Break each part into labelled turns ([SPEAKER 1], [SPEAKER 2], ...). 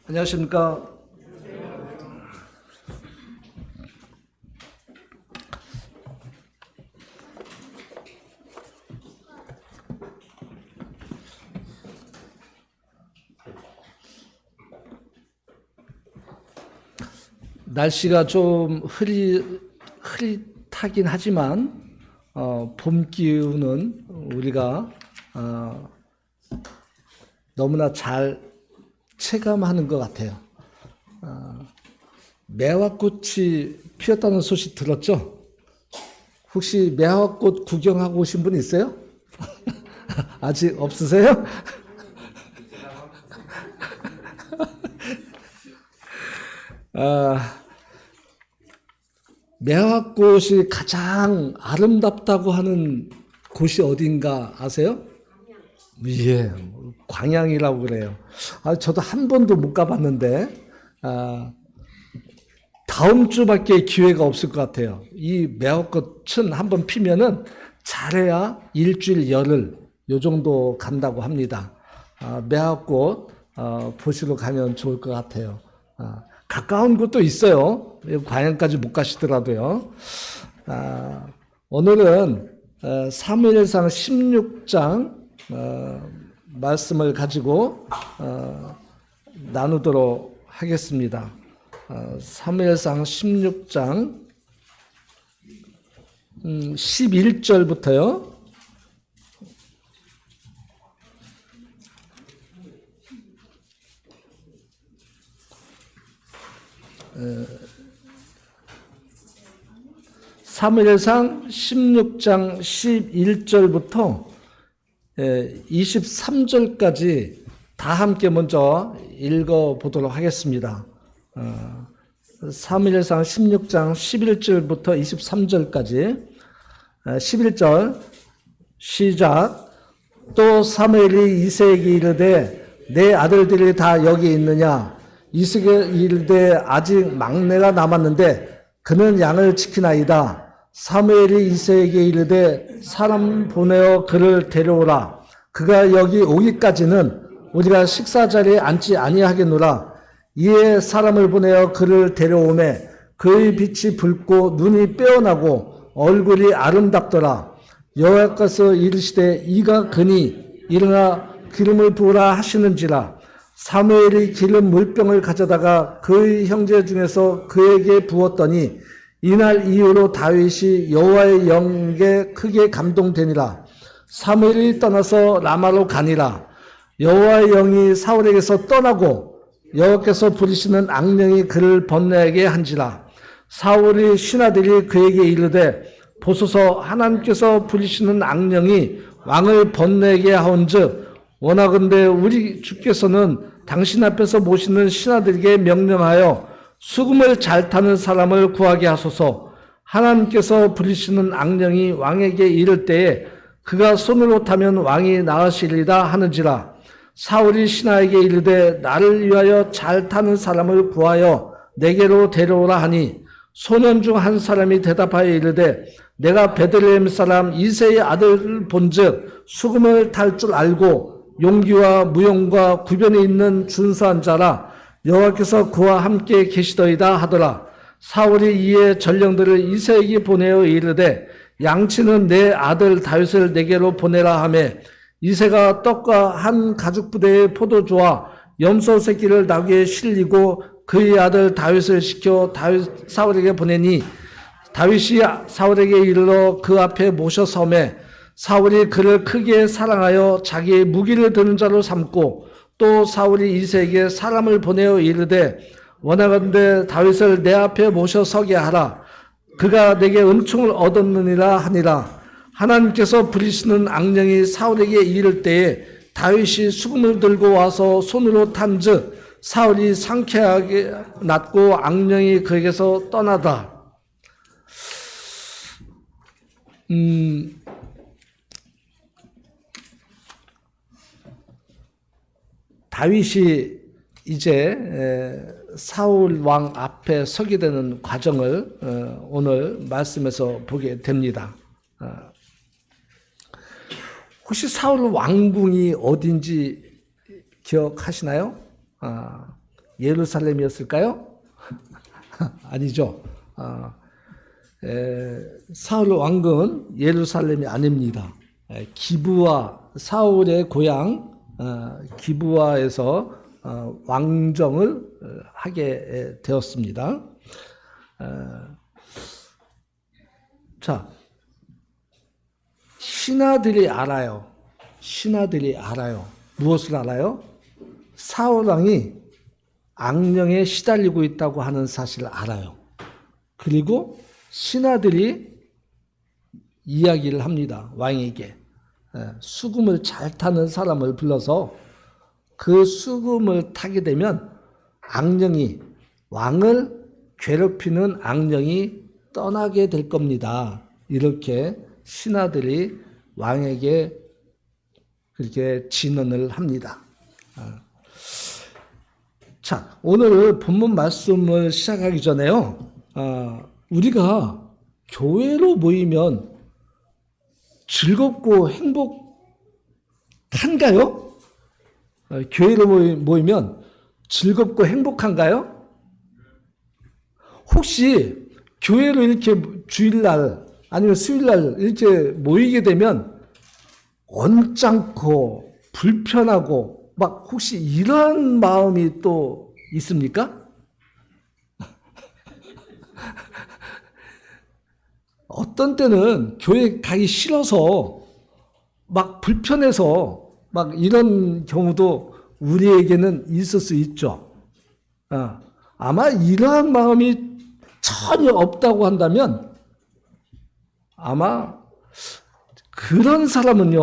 [SPEAKER 1] 안녕하십니까. 날씨가 좀 흐릿하긴 하지만 봄 기운은 우리가 너무나 잘 체감하는 것 같아요. 매화꽃이 피었다는 소식 들었죠? 혹시 매화꽃 구경하고 오신 분 있어요? 아직 없으세요? 매화꽃이 가장 아름답다고 하는 곳이 어딘가 아세요? 예, 광양이라고 그래요. 저도 한 번도 못 가봤는데, 다음 주밖에 기회가 없을 것 같아요. 이 매화꽃은 한번 피면은 잘해야 일주일, 열흘, 요 정도 간다고 합니다. 매화꽃, 보시러 가면 좋을 것 같아요. 가까운 곳도 있어요. 광양까지 못 가시더라도요. 오늘은 사무엘상 16장 말씀을 가지고 나누도록 하겠습니다. 사무엘상 16장 11절부터요. 사무엘상 16장 11절부터 23절까지 다 함께 먼저 읽어보도록 하겠습니다. 사무엘상 16장 11절부터 23절까지 11절 시작. 또 사무엘이 이새에게 이르되 내 아들들이 다 여기 있느냐? 이새에게 이르되 아직 막내가 남았는데 그는 양을 지키나이다. 사무엘이 이새에게 이르되 사람 보내어 그를 데려오라. 그가 여기 오기까지는 우리가 식사 자리에 앉지 아니하겠노라. 이에 사람을 보내어 그를 데려오매 그의 빛이 붉고 눈이 빼어나고 얼굴이 아름답더라. 여호와께서 이르시되 이가 그니 일어나 기름을 부으라 하시는지라. 사무엘이 기름 물병을 가져다가 그의 형제 중에서 그에게 부었더니 이날 이후로 다윗이 여호와의 영에 크게 감동되니라. 사무엘이 떠나서 라마로 가니라. 여호와의 영이 사울에게서 떠나고 여호와께서 부리시는 악령이 그를 번뇌하게 한지라. 사울의 신하들이 그에게 이르되 보소서 하나님께서 부리시는 악령이 왕을 번뇌하게 하온즉 원하건대 우리 주께서는 당신 앞에서 모시는 신하들에게 명령하여 수금을 잘 타는 사람을 구하게 하소서. 하나님께서 부리시는 악령이 왕에게 이를 때에 그가 손으로 타면 왕이 나으시리라 하는지라. 사울이 신하에게 이르되 나를 위하여 잘 타는 사람을 구하여 내게로 데려오라 하니 소년 중 한 사람이 대답하여 이르되 내가 베들레헴 사람 이새의 아들을 본즉 수금을 탈 줄 알고 용기와 무용과 구변이 있는 준수한 자라. 여호와께서 그와 함께 계시더이다 하더라. 사울이 이에 전령들을 이새에게 보내어 이르되 양치는 내 아들 다윗을 내게로 보내라 하며 이새가 떡과 한 가죽 부대의 포도주와 염소 새끼를 나귀에 실리고 그의 아들 다윗을 시켜 사울에게 보내니 다윗이 사울에게 이르러 그 앞에 모셔 서매 사울이 그를 크게 사랑하여 자기의 무기를 드는 자로 삼고 또 사울이 이새에게 사람을 보내어 이르되 원하건대 다윗을 내 앞에 모셔 서게 하라. 그가 내게 은총을 얻었느니라 하니라. 하나님께서 부리시는 악령이 사울에게 이를 때에 다윗이 수금을 들고 와서 손으로 탄즉 사울이 상쾌하게 낫고 악령이 그에게서 떠나다. 다윗이 이제 사울 왕 앞에 서게 되는 과정을 오늘 말씀에서 보게 됩니다. 혹시 사울 왕궁이 어딘지 기억하시나요? 예루살렘이었을까요? 아니죠. 사울 왕궁은 예루살렘이 아닙니다. 기브아, 사울의 고향 기브아에서 왕정을 하게 되었습니다. 자, 신하들이 알아요. 무엇을 알아요? 사울 왕이 악령에 시달리고 있다고 하는 사실을 알아요. 그리고 신하들이 이야기를 합니다. 왕에게. 수금을 잘 타는 사람을 불러서 그 수금을 타게 되면 왕을 괴롭히는 악령이 떠나게 될 겁니다. 이렇게 신하들이 왕에게 그렇게 진언을 합니다. 자, 오늘 본문 말씀을 시작하기 전에요. 우리가 교회로 모이면 즐겁고 행복한가요? 교회로 모이면 즐겁고 행복한가요? 혹시 교회로 이렇게 주일날 아니면 수요일날 이렇게 모이게 되면 언짢고 불편하고 막 혹시 이런 마음이 또 있습니까? 어떤 때는 교회 가기 싫어서 막 불편해서 막 이런 경우도 우리에게는 있을 수 있죠. 아마 이러한 마음이 전혀 없다고 한다면 아마 그런 사람은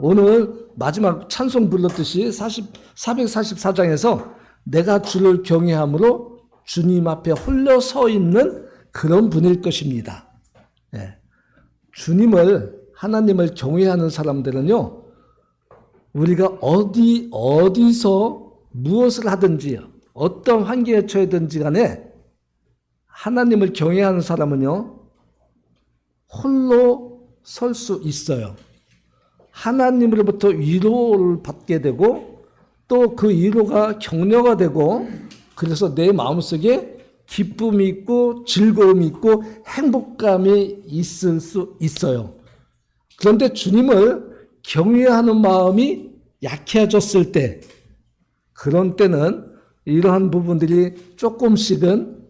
[SPEAKER 1] 오늘 마지막 찬송 불렀듯이 444장에서 내가 주를 경외함으로 주님 앞에 홀려 서 있는 그런 분일 것입니다. 하나님을 경외하는 사람들은요, 우리가 어디서 무엇을 하든지 어떤 환경에 처해든지 간에 하나님을 경외하는 사람은요, 홀로 설 수 있어요. 하나님으로부터 위로를 받게 되고 또 그 위로가 격려가 되고 그래서 내 마음속에 기쁨이 있고 즐거움이 있고 행복감이 있을 수 있어요. 그런데 주님을 경외하는 마음이 약해졌을 때, 그런 때는 이러한 부분들이 조금씩은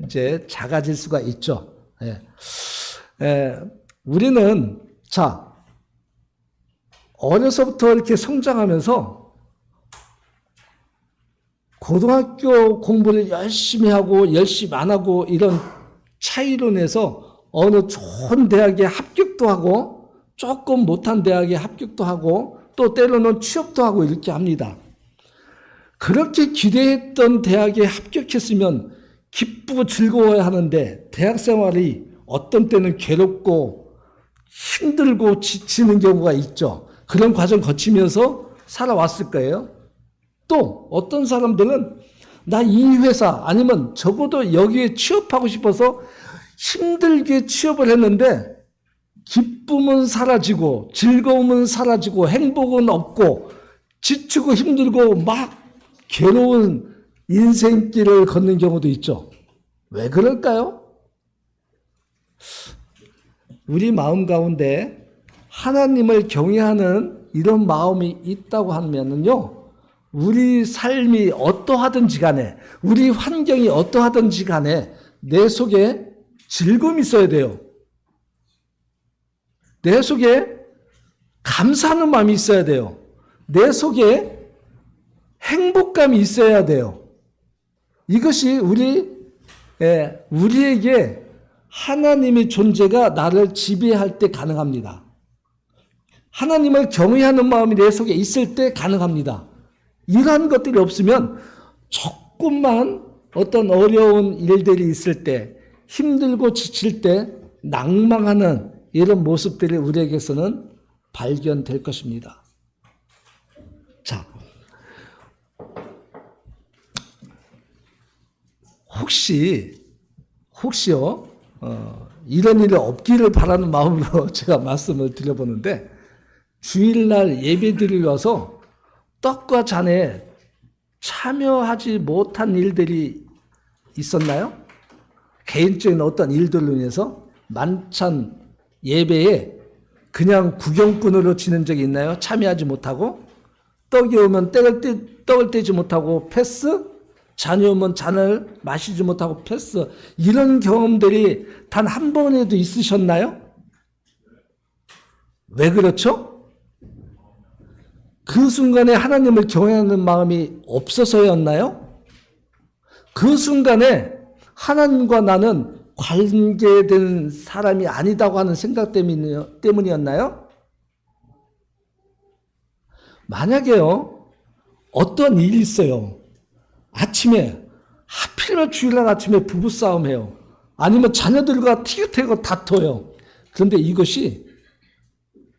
[SPEAKER 1] 이제 작아질 수가 있죠. 우리는 어려서부터 이렇게 성장하면서 고등학교 공부를 열심히 하고 열심히 안 하고 이런 차이로 인해서 어느 좋은 대학에 합격도 하고 조금 못한 대학에 합격도 하고 또 때로는 취업도 하고 이렇게 합니다. 그렇게 기대했던 대학에 합격했으면 기쁘고 즐거워야 하는데 대학 생활이 어떤 때는 괴롭고 힘들고 지치는 경우가 있죠. 그런 과정 거치면서 살아왔을 거예요. 또 어떤 사람들은 나 이 회사 아니면 적어도 여기에 취업하고 싶어서 힘들게 취업을 했는데 기쁨은 사라지고 즐거움은 사라지고 행복은 없고 지치고 힘들고 막 괴로운 인생길을 걷는 경우도 있죠. 왜 그럴까요? 우리 마음 가운데 하나님을 경외하는 이런 마음이 있다고 하면은요, 우리 삶이 어떠하든지 간에, 우리 환경이 어떠하든지 간에 내 속에 즐거움이 있어야 돼요. 내 속에 감사하는 마음이 있어야 돼요. 내 속에 행복감이 있어야 돼요. 이것이 우리에게 하나님의 존재가 나를 지배할 때 가능합니다. 하나님을 경외하는 마음이 내 속에 있을 때 가능합니다. 이러한 것들이 없으면 조금만 어떤 어려운 일들이 있을 때, 힘들고 지칠 때 낭망하는 이런 모습들이 우리에게서는 발견될 것입니다. 자, 혹시요, 이런 일이 없기를 바라는 마음으로 제가 말씀을 드려보는데, 주일날 예배 드리러 와서 떡과 잔에 참여하지 못한 일들이 있었나요? 개인적인 어떤 일들로 인해서 만찬 예배에 그냥 구경꾼으로 지낸 적이 있나요? 참여하지 못하고 떡이 오면 떡을 떼지 못하고 패스, 잔이 오면 잔을 마시지 못하고 패스, 이런 경험들이 단 한 번에도 있으셨나요? 왜 그렇죠? 그 순간에 하나님을 경외하는 마음이 없어서였나요? 그 순간에 하나님과 나는 관계된 사람이 아니다고 하는 생각 때문이었나요? 만약에요, 어떤 일이 있어요. 아침에, 하필이면 주일날 아침에 부부싸움해요. 아니면 자녀들과 티격태격 다퉈요. 그런데 이것이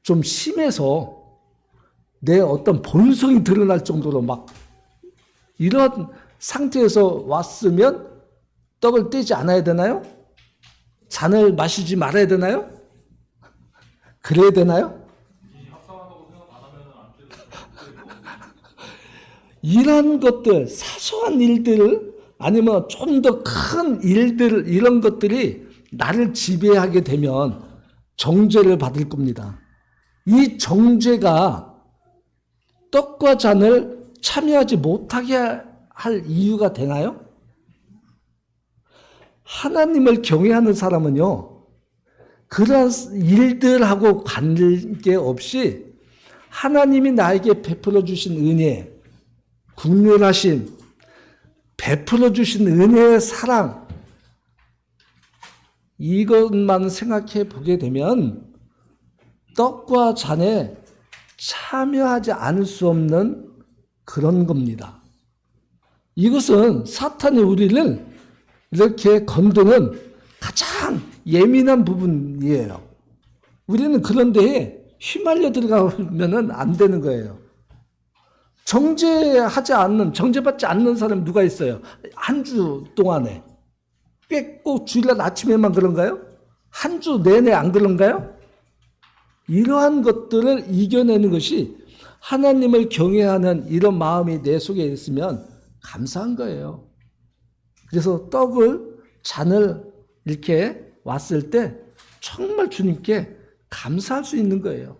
[SPEAKER 1] 좀 심해서 내 어떤 본성이 드러날 정도로 막 이런 상태에서 왔으면 떡을 떼지 않아야 되나요? 잔을 마시지 말아야 되나요? 그래야 되나요? 이런 것들, 사소한 일들, 아니면 좀 더 큰 일들, 이런 것들이 나를 지배하게 되면 정죄를 받을 겁니다. 이 정죄가 떡과 잔을 참여하지 못하게 할 이유가 되나요? 하나님을 경외하는 사람은요, 그런 일들하고 관계없이 하나님이 나에게 베풀어 주신 은혜, 국률하심, 베풀어 주신 은혜의 사랑, 이것만 생각해 보게 되면 떡과 잔에 참여하지 않을 수 없는 그런 겁니다. 이것은 사탄이 우리를 이렇게 건드는 가장 예민한 부분이에요. 우리는 그런 데에 휘말려 들어가면 안 되는 거예요. 정죄받지 않는 사람이 누가 있어요? 한 주 동안에. 꽤 꼭 주일날 아침에만 그런가요? 한 주 내내 안 그런가요? 이러한 것들을 이겨내는 것이 하나님을 경외하는 이런 마음이 내 속에 있으면 감사한 거예요. 그래서 떡을, 잔을 이렇게 왔을 때 정말 주님께 감사할 수 있는 거예요.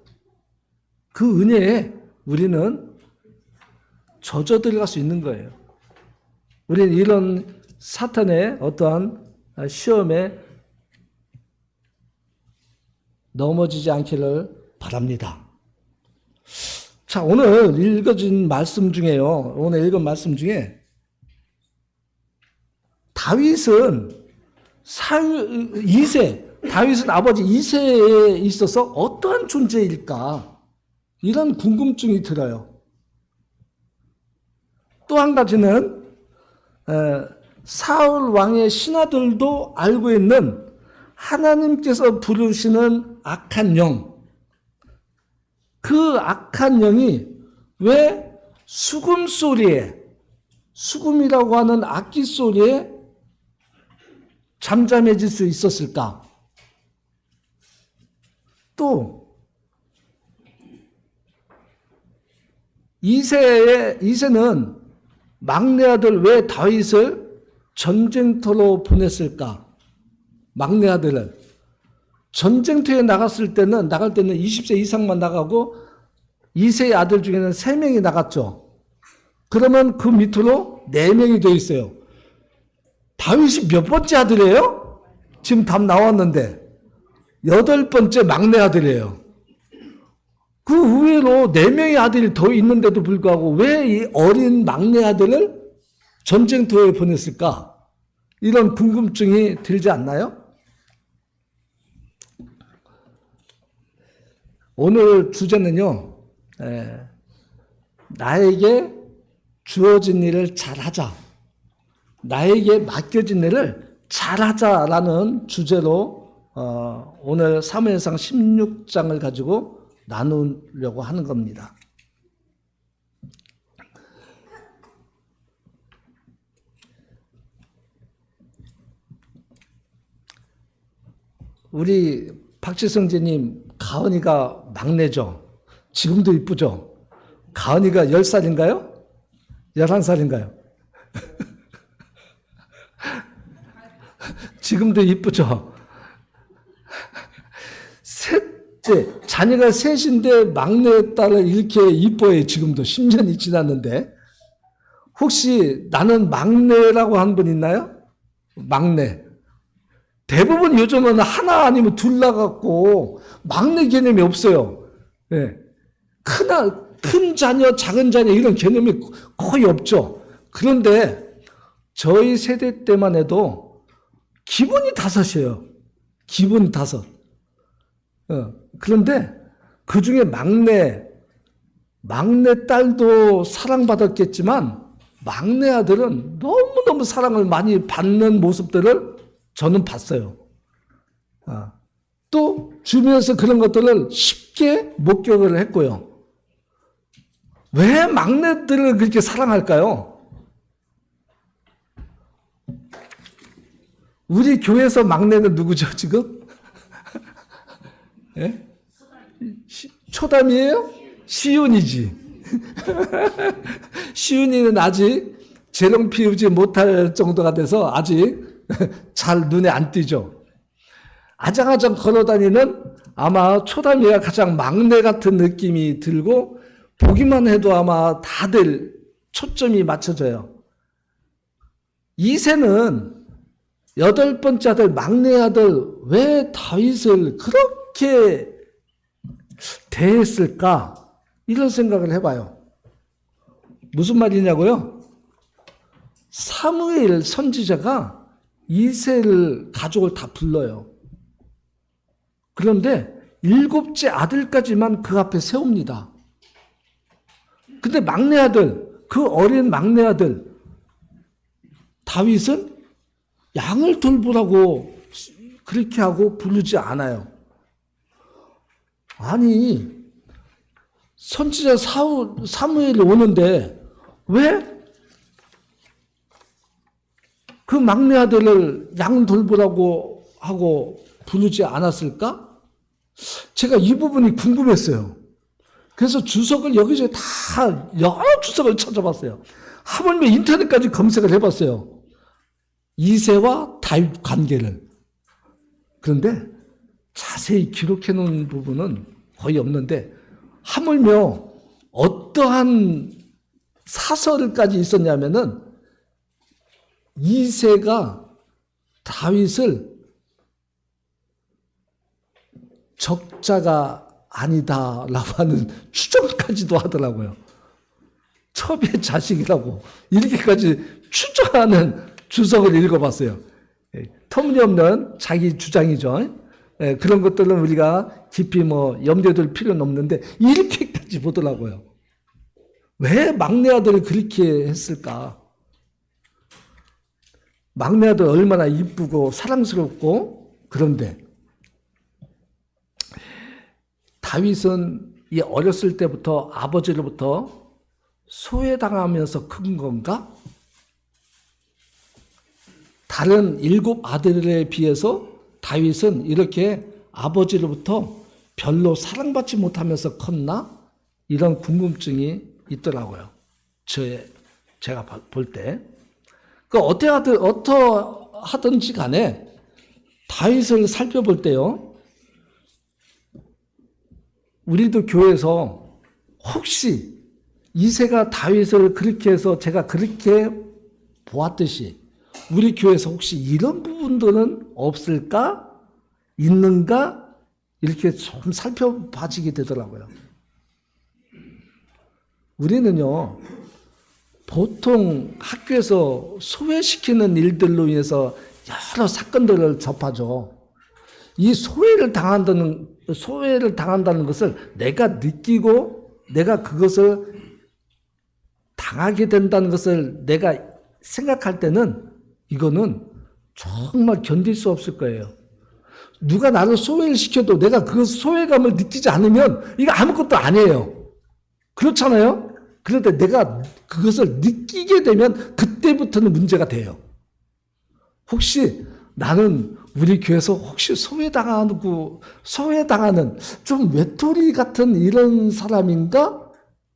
[SPEAKER 1] 그 은혜에 우리는 젖어 들어갈 수 있는 거예요. 우리는 이런 사탄의 어떠한 시험에 넘어지지 않기를 바랍니다. 자, 오늘 읽은 말씀 중에 다윗은 다윗은 아버지 이새에 있어서 어떠한 존재일까? 이런 궁금증이 들어요. 또 한 가지는 사울 왕의 신하들도 알고 있는 하나님께서 부르시는 악한 영, 그 악한 영이 왜 수금 소리에, 수금이라고 하는 악기 소리에 잠잠해질 수 있었을까? 또 이새는 막내 아들 왜 다윗을 전쟁터로 보냈을까? 막내 아들은 전쟁터에 나갈 때는 20세 이상만 나가고 이새의 아들 중에는 3명이 나갔죠. 그러면 그 밑으로 4명이 더 있어요. 다윗이 몇 번째 아들이에요? 지금 답 나왔는데 8번째 막내 아들이에요. 그 의외로 4명의 아들이 더 있는데도 불구하고 왜 이 어린 막내 아들을 전쟁터에 보냈을까? 이런 궁금증이 들지 않나요? 오늘 주제는요, 나에게 주어진 일을 잘하자, 나에게 맡겨진 일을 잘하자라는 주제로 오늘 사무엘상 16장을 가지고 나누려고 하는 겁니다. 우리 박지성재님 가은이가 막내죠. 지금도 이쁘죠. 가은이가 10살인가요? 11살인가요? 지금도 이쁘죠? 셋째, 자녀가 셋인데 막내 딸을 이렇게 이뻐해. 지금도 10년이 지났는데. 혹시 나는 막내라고 한 분 있나요? 막내. 대부분 요즘은 하나 아니면 둘 나갖고 막내 개념이 없어요. 예. 큰 자녀, 작은 자녀 이런 개념이 거의 없죠. 그런데 저희 세대 때만 해도 기본이 5이에요. 기본 5. 그런데 그 중에 막내 딸도 사랑받았겠지만 막내 아들은 너무너무 사랑을 많이 받는 모습들을 저는 봤어요. 또 주변에서 그런 것들을 쉽게 목격을 했고요. 왜 막내들을 그렇게 사랑할까요? 우리 교회에서 막내는 누구죠, 지금? 예? 초담이에요? 시윤이지. 시윤이는 아직 재롱 피우지 못할 정도가 돼서 아직 잘 눈에 안 띄죠. 아장아장 걸어다니는 아마 초담이가 가장 막내 같은 느낌이 들고 보기만 해도 아마 다들 초점이 맞춰져요. 이새는 8번째 아들, 막내 아들, 왜 다윗을 그렇게 대했을까? 이런 생각을 해봐요. 무슨 말이냐고요? 사무엘 선지자가 이새를 가족을 다 불러요. 그런데 7째 아들까지만 그 앞에 세웁니다. 근데 막내 아들, 그 어린 막내 아들 다윗은 양을 돌보라고 그렇게 하고 부르지 않아요. 아니, 선지자 사무엘이 오는데 왜 그 막내 아들을 양 돌보라고 하고 부르지 않았을까? 제가 이 부분이 궁금했어요. 그래서 주석을 여기저기 다 여러 주석을 찾아봤어요. 하물며 인터넷까지 검색을 해봤어요. 이새와 다윗 관계를. 그런데 자세히 기록해 놓은 부분은 거의 없는데 하물며 어떠한 사설까지 있었냐면은 이새가 다윗을 적자가 아니다라고 하는 추정까지도 하더라고요. 첩의 자식이라고 이렇게까지 추정하는 주석을 읽어봤어요. 터무니없는 자기 주장이죠. 그런 것들은 우리가 깊이 염두에 둘 필요는 없는데 이렇게까지 보더라고요. 왜 막내 아들을 그렇게 했을까? 막내 아들 얼마나 이쁘고 사랑스럽고. 그런데 다윗은 이 어렸을 때부터 아버지로부터 소외당하면서 큰 건가? 다른 7 아들에 비해서 다윗은 이렇게 아버지로부터 별로 사랑받지 못하면서 컸나? 이런 궁금증이 있더라고요. 제가 볼 때. 어떠하든지 간에 다윗을 살펴볼 때요. 우리도 교회에서 혹시 이새가 다윗을 그렇게 해서 제가 그렇게 보았듯이 우리 교회에서 혹시 이런 부분들은 없을까? 있는가? 이렇게 좀 살펴봐지게 되더라고요. 우리는요, 보통 학교에서 소외시키는 일들로 인해서 여러 사건들을 접하죠. 이 소외를 당한다는 것을 내가 느끼고 내가 그것을 당하게 된다는 것을 내가 생각할 때는 이거는 정말 견딜 수 없을 거예요. 누가 나를 소외를 시켜도 내가 그 소외감을 느끼지 않으면 이거 아무것도 아니에요. 그렇잖아요? 그런데 내가 그것을 느끼게 되면 그때부터는 문제가 돼요. 혹시 나는 우리 교회에서 혹시 소외당하는 좀 외톨이 같은 이런 사람인가?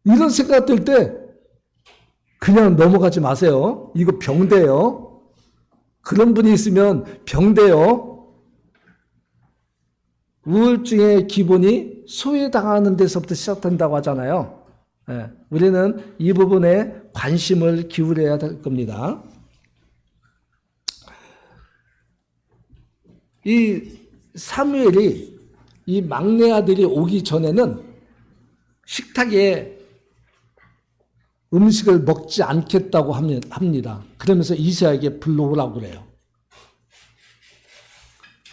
[SPEAKER 1] 이런 생각 들 때 그냥 넘어가지 마세요. 이거 병돼요. 그런 분이 있으면 병돼요. 우울증의 기본이 소외당하는 데서부터 시작된다고 하잖아요. 예, 우리는 이 부분에 관심을 기울여야 될 겁니다. 이 사무엘이 이 막내 아들이 오기 전에는 식탁에 음식을 먹지 않겠다고 합니다. 그러면서 이새에게 불러오라고 그래요.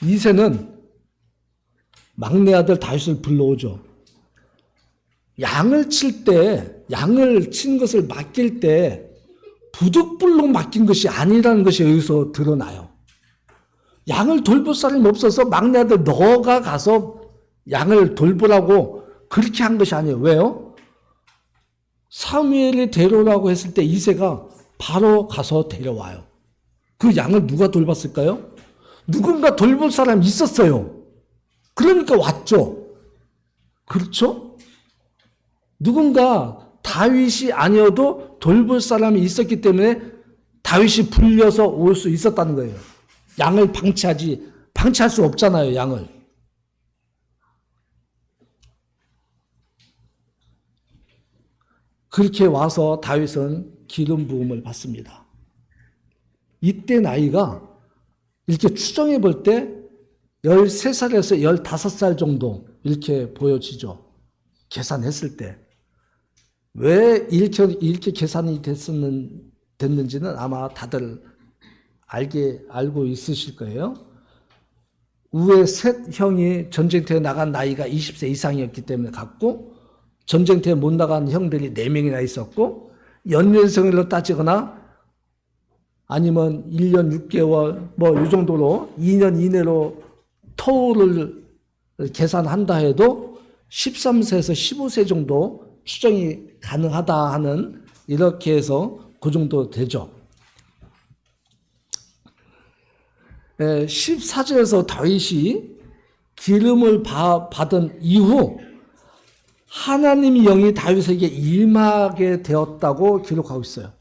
[SPEAKER 1] 이새는 막내 아들 다윗을 불러오죠. 양을 칠 때, 양을 친 것을 맡길 때 부득불로 맡긴 것이 아니라는 것이 여기서 드러나요. 양을 돌볼 사람이 없어서 막내 아들 너가 가서 양을 돌보라고 그렇게 한 것이 아니에요. 왜요? 사무엘이 데려오라고 했을 때 이새가 바로 가서 데려와요. 그 양을 누가 돌봤을까요? 누군가 돌볼 사람이 있었어요. 그러니까 왔죠. 그렇죠? 누군가 다윗이 아니어도 돌볼 사람이 있었기 때문에 다윗이 불려서 올 수 있었다는 거예요. 양을 방치할 수 없잖아요, 양을. 그렇게 와서 다윗은 기름 부음을 받습니다. 이때 나이가 이렇게 추정해 볼 때 13살에서 15살 정도 이렇게 보여지죠. 계산했을 때. 왜 이렇게 계산이 됐는지는 아마 다들 알고 있으실 거예요. 우에 셋 형이 전쟁터에 나간 나이가 20세 이상이었기 때문에 갔고, 전쟁터에 못 나간 형들이 4명이나 있었고, 연년생으로 따지거나 아니면 1년 6개월 이 정도로 2년 이내로 터울을 계산한다 해도 13세에서 15세 정도 추정이 가능하다 하는, 이렇게 해서 그 정도 되죠. 14절에서 다윗이 기름을 받은 이후 하나님의 영이 다윗에게 임하게 되었다고 기록하고 있어요.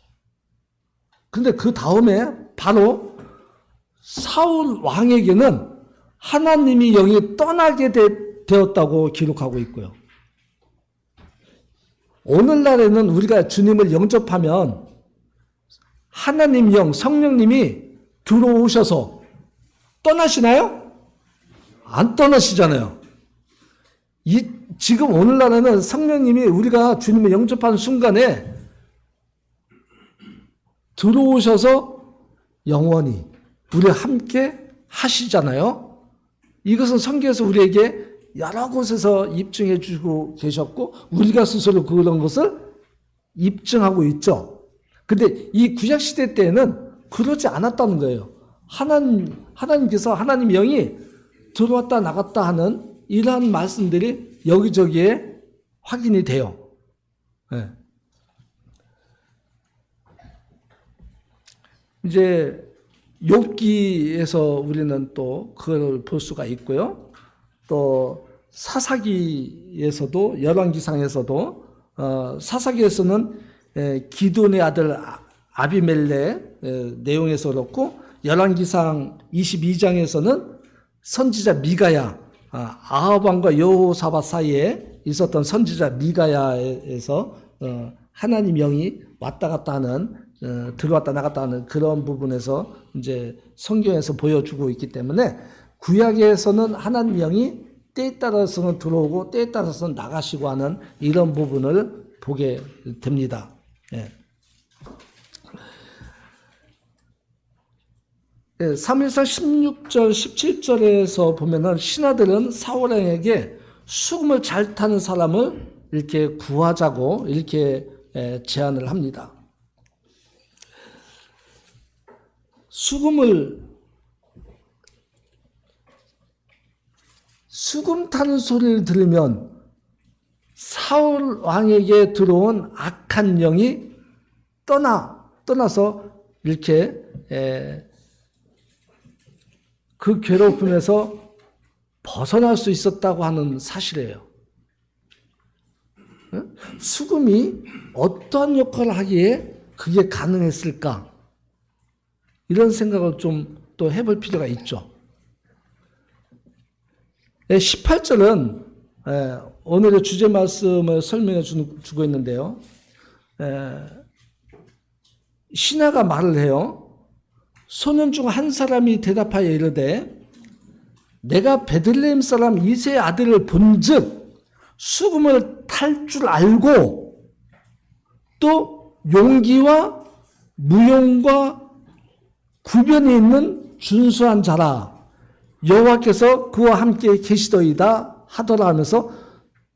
[SPEAKER 1] 그런데 그 다음에 바로 사울 왕에게는 하나님의 영이 떠나게 되었다고 기록하고 있고요. 오늘날에는 우리가 주님을 영접하면 하나님 영, 성령님이 들어오셔서 떠나시나요? 안 떠나시잖아요. 지금 오늘날에는 성령님이 우리가 주님을 영접하는 순간에 들어오셔서 영원히 우리와 함께 하시잖아요. 이것은 성경에서 우리에게 여러 곳에서 입증해 주고 계셨고 우리가 스스로 그런 것을 입증하고 있죠. 근데 이 구약시대 때에는 그러지 않았다는 거예요. 하나님께서 하나님 영이 들어왔다 나갔다 하는 이러한 말씀들이 여기저기에 확인이 돼요. 네. 이제 욥기에서 우리는 또 그걸 볼 수가 있고요. 또 사사기에서도, 열왕기상에서도 사사기에서는 기돈의 아들 아비멜렉 내용에서 그렇고, 열왕기상 22장에서는 선지자 미가야, 아합 왕과 여호사밧 사이에 있었던 선지자 미가야에서 하나님 영이 왔다 갔다 하는, 들어왔다 나갔다 하는 그런 부분에서 이제 성경에서 보여주고 있기 때문에 구약에서는 하나님 영이 때에 따라서는 들어오고 때에 따라서는 나가시고 하는 이런 부분을 보게 됩니다. 예. 예, 3일상 16절, 17절에서 보면은 신하들은 사울왕에게 수금을 잘 타는 사람을 이렇게 구하자고 이렇게 제안을 합니다. 수금 타는 소리를 들으면 사울 왕에게 들어온 악한 영이 떠나서 이렇게 그 괴롭힘에서 벗어날 수 있었다고 하는 사실이에요. 수금이 어떠한 역할을 하기에 그게 가능했을까? 이런 생각을 좀 또 해볼 필요가 있죠. 18절은 오늘의 주제 말씀을 설명해 주고 있는데요. 신하가 말을 해요. 소년 중 한 사람이 대답하여 이르되 내가 베들레헴 사람 이새의 아들을 본즉 수금을 탈 줄 알고 또 용기와 무용과 구변이 있는 준수한 자라 여호와께서 그와 함께 계시더이다 하더라 하면서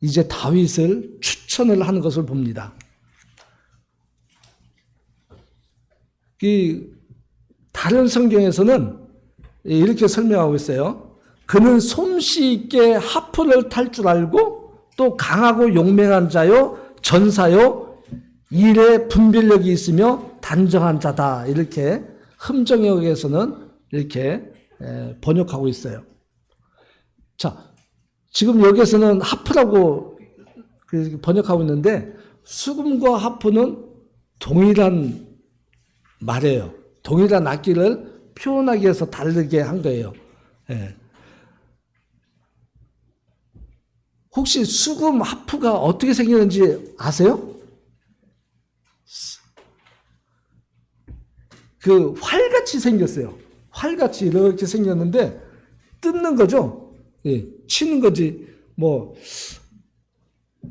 [SPEAKER 1] 이제 다윗을 추천을 하는 것을 봅니다. 이 다른 성경에서는 이렇게 설명하고 있어요. 그는 솜씨 있게 하프를 탈 줄 알고 또 강하고 용맹한 자요 전사요 일에 분별력이 있으며 단정한 자다. 이렇게 흠정역에서는 이렇게 번역하고 있어요. 자, 지금 여기에서는 하프라고 번역하고 있는데 수금과 하프는 동일한 말이에요. 동일한 악기를 표현하기 위해서 다르게 한 거예요. 혹시 수금, 하프가 어떻게 생겼는지 아세요? 그 활같이 생겼어요. 활같이 이렇게 생겼는데 뜯는 거죠. 치는 거지.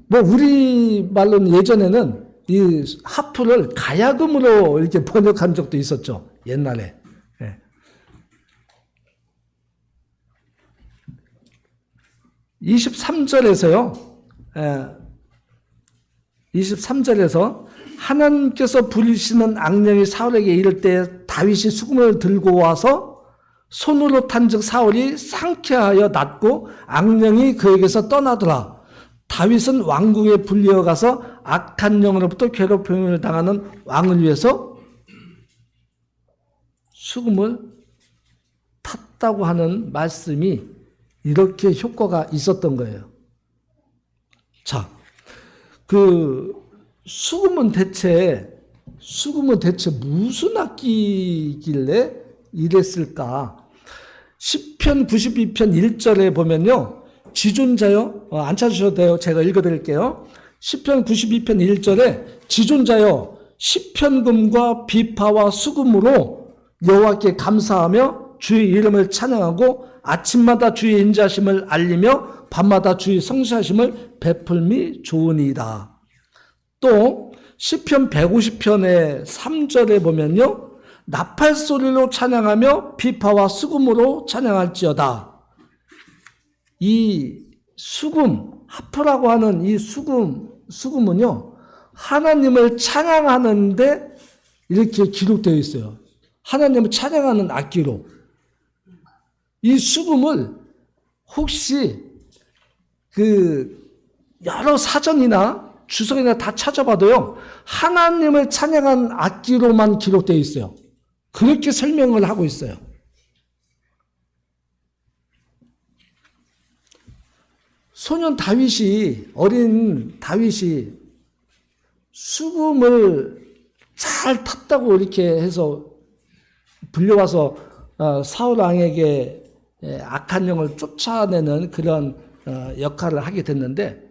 [SPEAKER 1] 우리 말로는 예전에는 이 하프를 가야금으로 이렇게 번역한 적도 있었죠. 옛날에. 23절에서요. 23절에서 하나님께서 부리시는 악령이 사울에게 이를 때 다윗이 수금을 들고 와서 손으로 탄즉 사울이 상쾌하여 낫고 악령이 그에게서 떠나더라. 다윗은 왕궁에 불리어 가서 악한 영으로부터 괴롭힘을 당하는 왕을 위해서 수금을 탔다고 하는 말씀이 이렇게 효과가 있었던 거예요. 자, 수금은 대체 무슨 악기길래 이랬을까? 시편 92편 1절에 보면요. 지존자요. 안 찾으셔도 돼요. 제가 읽어드릴게요. 시편 92편 1절에 지존자요. 시편금과 비파와 수금으로 여호와께 감사하며 주의 이름을 찬양하고 아침마다 주의 인자심을 알리며 밤마다 주의 성실하심을 베풀미 좋으니이다. 또 시편 150편의 3절에 보면요. 나팔 소리로 찬양하며 비파와 수금으로 찬양할지어다. 이 수금, 하프라고 하는 이 수금은요. 하나님을 찬양하는데 이렇게 기록되어 있어요. 하나님을 찬양하는 악기로. 이 수금을 혹시 여러 사전이나 주석이나 다 찾아봐도요, 하나님을 찬양한 악기로만 기록되어 있어요. 그렇게 설명을 하고 있어요. 어린 다윗이 수금을 잘 탔다고 이렇게 해서 불려와서 사울 왕에게 악한 영을 쫓아내는 그런 역할을 하게 됐는데,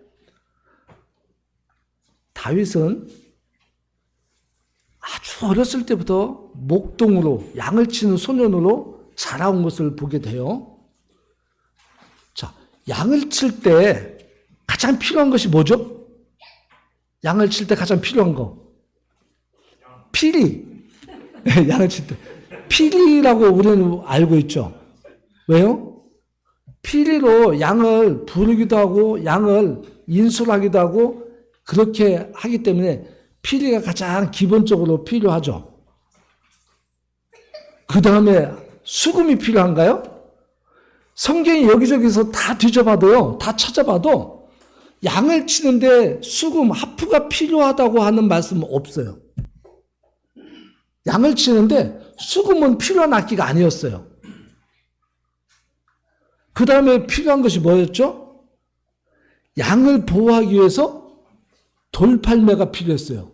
[SPEAKER 1] 다윗은 아주 어렸을 때부터 목동으로 양을 치는 소년으로 자라온 것을 보게 돼요. 자, 양을 칠 때 가장 필요한 것이 뭐죠? 양을 칠 때 가장 필요한 거. 피리. 양을 칠 때. 피리라고 우리는 알고 있죠. 왜요? 피리로 양을 부르기도 하고 양을 인술하기도 하고 그렇게 하기 때문에 피리가 가장 기본적으로 필요하죠. 그 다음에 수금이 필요한가요? 성경이 여기저기서 다 뒤져봐도요, 다 찾아봐도 양을 치는데 수금, 하프가 필요하다고 하는 말씀은 없어요. 양을 치는데 수금은 필요한 악기가 아니었어요. 그 다음에 필요한 것이 뭐였죠? 양을 보호하기 위해서 돌팔매가 필요했어요.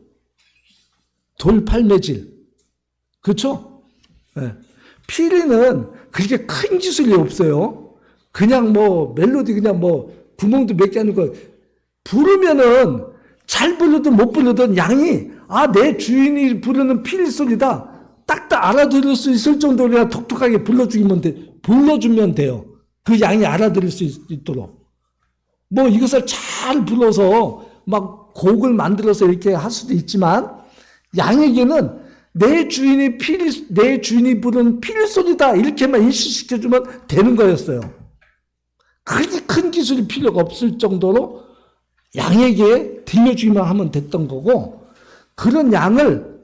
[SPEAKER 1] 돌팔매질. 그렇죠? 네. 피리는 그렇게 큰 기술이 없어요. 그냥 뭐 멜로디 그냥 뭐 구멍도 몇 개 하는 거 부르면은 잘 부르든 못 부르든 양이 내 주인이 부르는 피리 소리다 딱딱 알아들을 수 있을 정도로 그냥 독특하게 불러주면 돼요. 그 양이 알아들을 수 있도록. 뭐 이것을 잘 불러서 막 곡을 만들어서 이렇게 할 수도 있지만 양에게는 내 주인이 부른 피리 소리다 이렇게만 인식시켜주면 되는 거였어요. 그렇게 큰 기술이 필요가 없을 정도로 양에게 들려주기만 하면 됐던 거고, 그런 양을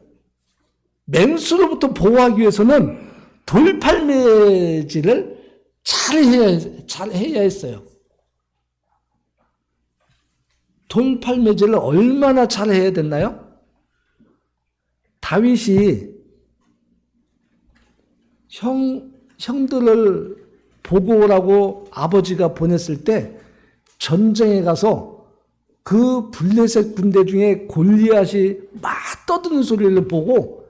[SPEAKER 1] 맹수로부터 보호하기 위해서는 돌팔매질을 잘 해야 했어요. 돌팔매질을 얼마나 잘 해야 됐나요? 다윗이 형들을 보고 오라고 아버지가 보냈을 때 전쟁에 가서 그 블레셋 군대 중에 골리앗이 막 떠드는 소리를 보고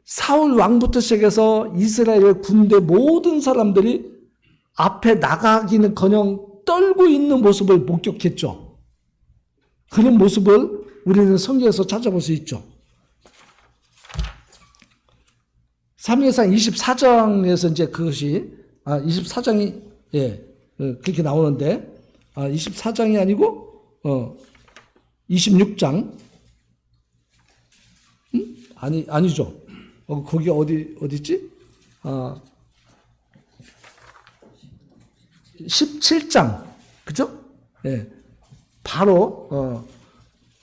[SPEAKER 1] 사울 왕부터 시작해서 이스라엘 군대 모든 사람들이 앞에 나가기는커녕 떨고 있는 모습을 목격했죠. 그런 모습을 우리는 성경에서 찾아볼 수 있죠. 사무엘상 24장에서 이제 그것이 24장이 그렇게 나오는데 24장이 아니고 26장 아니죠. 거기 어디지? 17장 그죠? 예. 바로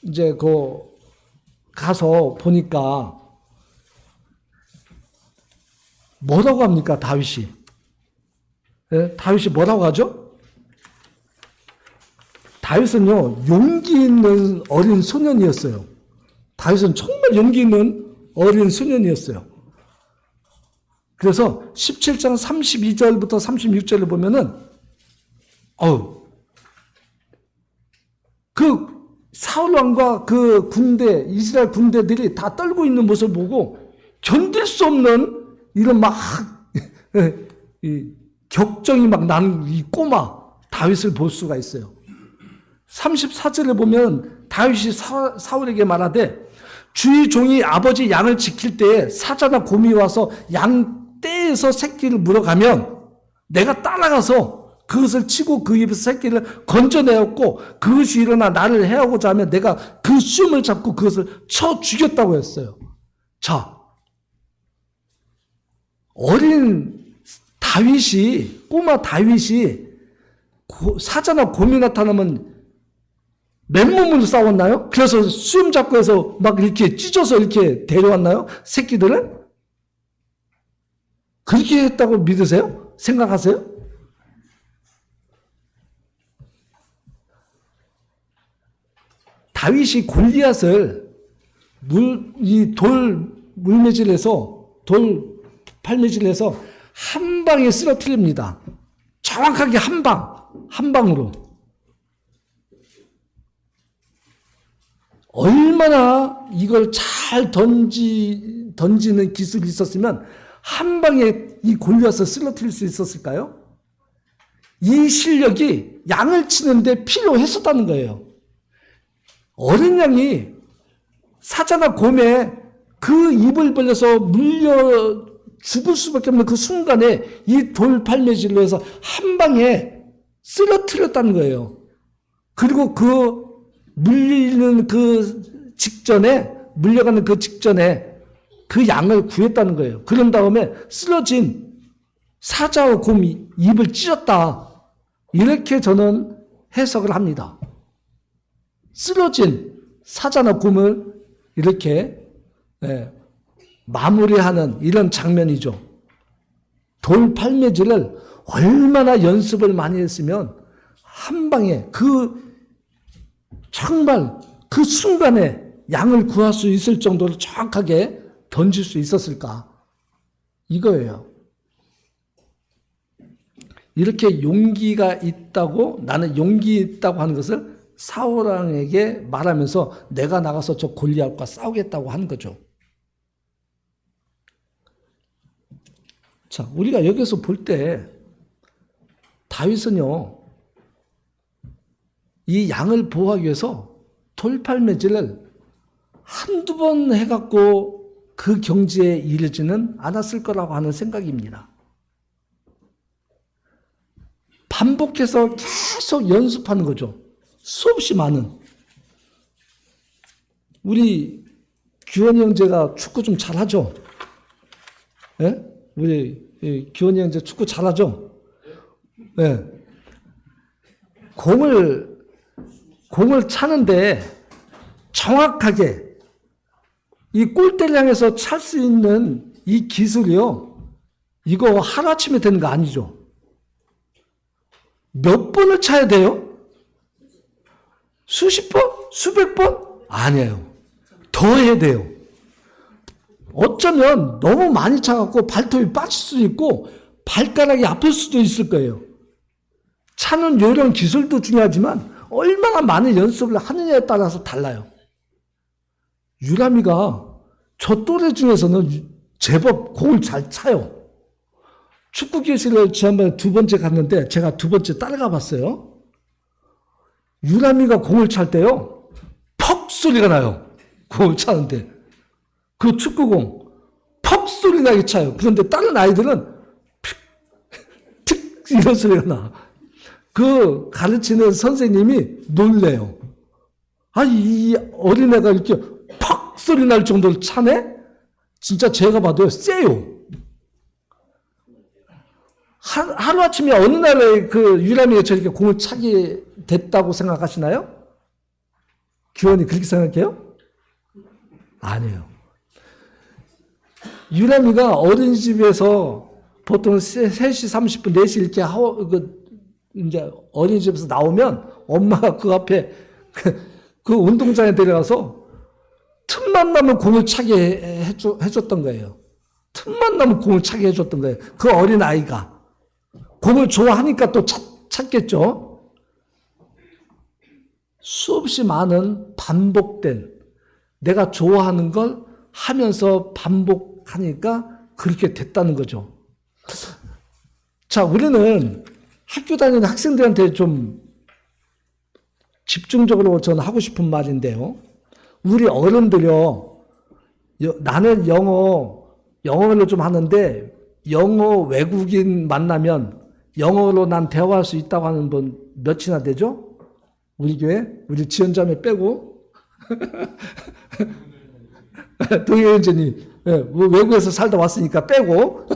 [SPEAKER 1] 이제 가서 보니까 뭐라고 합니까? 다윗이. 예? 다윗이 뭐라고 하죠? 다윗은요, 용기 있는 어린 소년이었어요. 다윗은 정말 용기 있는 어린 소년이었어요. 그래서 17장 32절부터 36절을 보면은, 그 사울왕과 그 군대, 이스라엘 군대들이 다 떨고 있는 모습을 보고 견딜 수 없는 이런 막 격정이 막 나는 이 꼬마 다윗을 볼 수가 있어요. 34절에 보면 다윗이 사울에게 말하되 주의 종이 아버지 양을 지킬 때에 사자나 곰이 와서 양 떼에서 새끼를 물어가면 내가 따라가서 그것을 치고 그 입에서 새끼를 건져내었고 그것이 일어나 나를 해하고자 하면 내가 그 수염을 잡고 그것을 쳐 죽였다고 했어요. 자, 어린 다윗이, 꼬마 다윗이 사자나 곰이 나타나면 맨몸으로 싸웠나요? 그래서 수염 잡고 해서 막 이렇게 찢어서 이렇게 데려왔나요? 새끼들을? 그렇게 했다고 믿으세요? 생각하세요? 다윗이 골리앗을 돌팔매질해서 한 방에 쓰러뜨립니다. 정확하게 한 방으로. 얼마나 이걸 잘 던지는 기술이 있었으면 한 방에 이 골리앗을 쓰러뜨릴 수 있었을까요? 이 실력이 양을 치는데 필요했었다는 거예요. 어린 양이 사자나 곰에 그 입을 벌려서 물려 죽을 수밖에 없는 그 순간에 이 돌팔매질로 해서 한 방에 쓰러뜨렸다는 거예요. 그리고 그 물려가는 그 직전에 그 양을 구했다는 거예요. 그런 다음에 쓰러진 사자와 곰이 입을 찢었다. 이렇게 저는 해석을 합니다. 쓰러진 사자나 곰을 이렇게 마무리하는 이런 장면이죠. 돌팔매질을 얼마나 연습을 많이 했으면 한 방에 정말 그 순간에 양을 구할 수 있을 정도로 정확하게 던질 수 있었을까? 이거예요. 이렇게 용기가 있다고, 나는 용기 있다고 하는 것을 사울왕에게 말하면서 내가 나가서 저 골리앗과 싸우겠다고 하는 거죠. 자, 우리가 여기서 볼 때 다윗은요, 이 양을 보호하기 위해서 돌팔매질을 한두 번 해갖고 그 경지에 이르지는 않았을 거라고 하는 생각입니다. 반복해서 계속 연습하는 거죠. 수없이 많은. 우리 규원이 형제가 축구 좀 잘하죠? 예? 우리 규원이 형제 축구 잘하죠? 예. 공을 차는데 정확하게 이 골대를 향해서 찰 수 있는 이 기술이요. 이거 하루아침에 되는 거 아니죠. 몇 번을 차야 돼요? 수십 번? 수백 번? 아니에요. 더 해야 돼요. 어쩌면 너무 많이 차갖고 발톱이 빠질 수도 있고 발가락이 아플 수도 있을 거예요. 차는 요령 기술도 중요하지만 얼마나 많은 연습을 하느냐에 따라서 달라요. 유람이가 저 또래 중에서는 제법 공을 잘 차요. 축구 교실을 지난번에 2번째 갔는데 제가 2번째 따라가 봤어요. 유람이가 공을 찰 때요, 퍽 소리가 나요. 공을 차는데. 그 축구공, 퍽 소리 나게 차요. 그런데 다른 아이들은 틱 이런 소리가 나. 그 가르치는 선생님이 놀래요. 아, 이 어린애가 이렇게 퍽 소리 날 정도로 차네? 진짜 제가 봐도 세요. 하루아침에 어느 날에 그 유람이가 저렇게 공을 차게 됐다고 생각하시나요? 규원이 그렇게 생각해요? 아니에요. 유람이가 어린이집에서 보통 3시 30분, 4시 이렇게 이제 어린이집에서 나오면 엄마가 그 앞에 그 운동장에 데려가서 틈만 나면 공을 차게 해줬던 거예요. 틈만 나면 공을 차게 해줬던 거예요. 그 어린 아이가. 공을 좋아하니까 또 찾겠죠. 수없이 많은 반복된, 내가 좋아하는 걸 하면서 반복하니까 그렇게 됐다는 거죠. 자, 우리는 학교 다니는 학생들한테 좀 집중적으로 저는 하고 싶은 말인데요. 우리 어른들요, 나는 영어를 좀 하는데 영어 외국인 만나면 영어로 난 대화할 수 있다고 하는 분 몇이나 되죠? 우리 교회? 우리 지연자매 빼고. 동해연전이 외국에서 살다 왔으니까 빼고.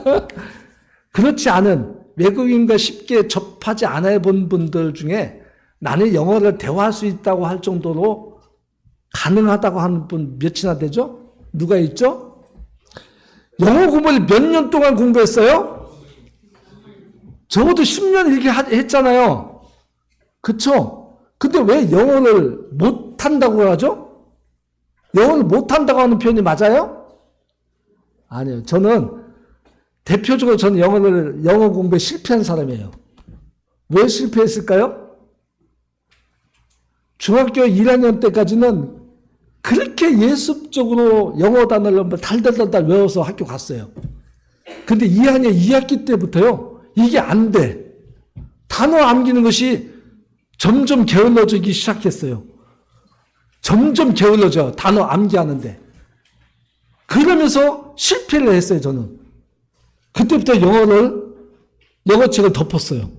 [SPEAKER 1] 그렇지 않은 외국인과 쉽게 접하지 않아 본 분들 중에 나는 영어를 대화할 수 있다고 할 정도로 가능하다고 하는 분 몇이나 되죠? 누가 있죠? 영어 공부를 몇 년 동안 공부했어요? 적어도 10년 이렇게 했잖아요. 그쵸? 근데 왜 영어를 못한다고 하죠? 영어를 못한다고 하는 표현이 맞아요? 아니에요. 대표적으로 저는 영어 공부에 실패한 사람이에요. 왜 실패했을까요? 중학교 1학년 때까지는 그렇게 예습적으로 영어 단어를 달달달달 외워서 학교 갔어요. 근데 2학년 2학기 때부터요, 이게 안 돼. 단어 암기는 것이 점점 게을러지기 시작했어요. 점점 게을러져, 단어 암기하는데. 그러면서 실패를 했어요, 저는. 그때부터 영어책을 덮었어요.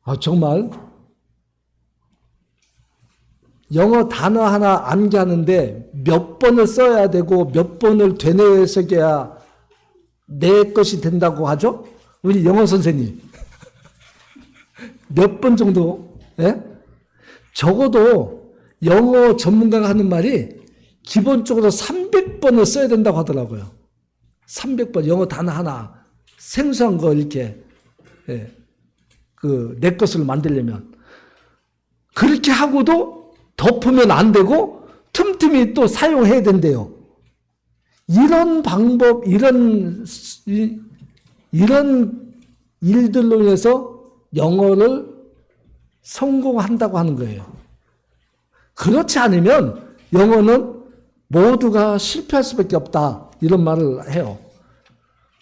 [SPEAKER 1] 아, 정말. 영어 단어 하나 암기하는데 몇 번을 써야 되고 몇 번을 되뇌어야 내 것이 된다고 하죠? 우리 영어 선생님. 몇 번 정도? 예? 적어도 영어 전문가가 하는 말이 기본적으로 300번을 써야 된다고 하더라고요. 300번 영어 단어 하나 생소한 거 이렇게 내 것을 만들려면 그렇게 하고도 덮으면 안 되고 틈틈이 또 사용해야 된대요. 이런 방법, 이런 일들로 인해서 영어를 성공한다고 하는 거예요. 그렇지 않으면 영어는 모두가 실패할 수밖에 없다. 이런 말을 해요.